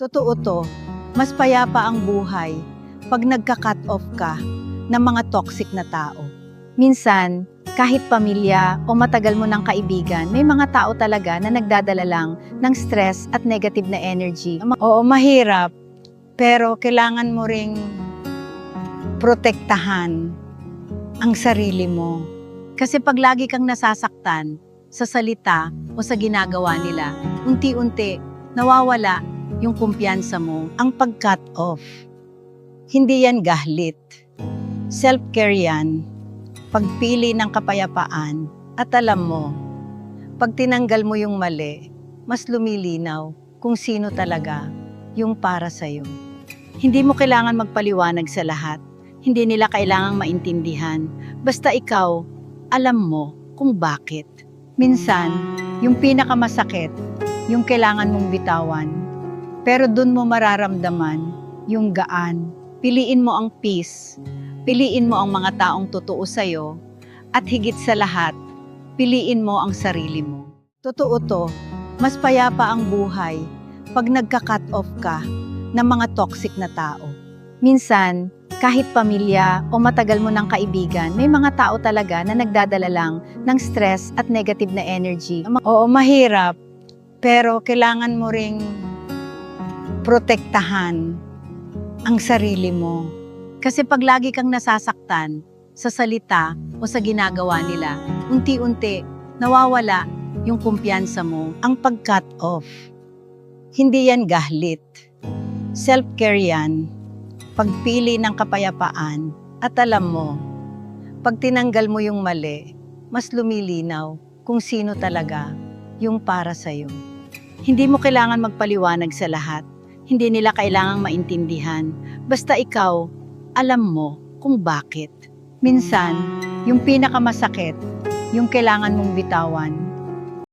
Totoo to, mas payapa ang buhay pag nagka-cut off ka ng mga toxic na tao. Minsan, kahit pamilya o matagal mo ng kaibigan, may mga tao talaga na nagdadala lang ng stress at negative na energy. Oo, mahirap, pero kailangan mo ring protektahan ang sarili mo. Kasi pag lagi kang nasasaktan sa salita o sa ginagawa nila, unti-unti nawawala yung kumpiyansa mo. Ang pag-cut off, hindi yan gahlit. Self-care yan, pagpili ng kapayapaan. At alam mo, pag tinanggal mo yung mali, mas lumilinaw kung sino talaga yung para sa'yo. Hindi mo kailangan magpaliwanag sa lahat. Hindi nila kailangang maintindihan. Basta ikaw, alam mo kung bakit. Minsan, yung pinakamasakit, yung kailangan mong bitawan. Pero dun mo mararamdaman yung gaan. Piliin mo ang peace. Piliin mo ang mga taong totoo sa'yo. At higit sa lahat, piliin mo ang sarili mo. Totoo to, mas payapa ang buhay pag nagka-cut off ka ng mga toxic na tao. Minsan, kahit pamilya o matagal mo ng kaibigan, may mga tao talaga na nagdadala lang ng stress at negative na energy. Oo, mahirap, pero kailangan mo ring protektahan ang sarili mo. Kasi pag lagi kang nasasaktan sa salita o sa ginagawa nila, unti-unti nawawala yung kumpiyansa mo. Ang pag-cut off, hindi yan gahlit. Self-care yan, pagpili ng kapayapaan. At alam mo, pag tinanggal mo yung mali, mas lumilinaw kung sino talaga yung para sa'yo. Hindi mo kailangan magpaliwanag sa lahat. Hindi nila kailangang maintindihan. Basta ikaw, alam mo kung bakit. Minsan, yung pinakamasakit, yung kailangan mong bitawan.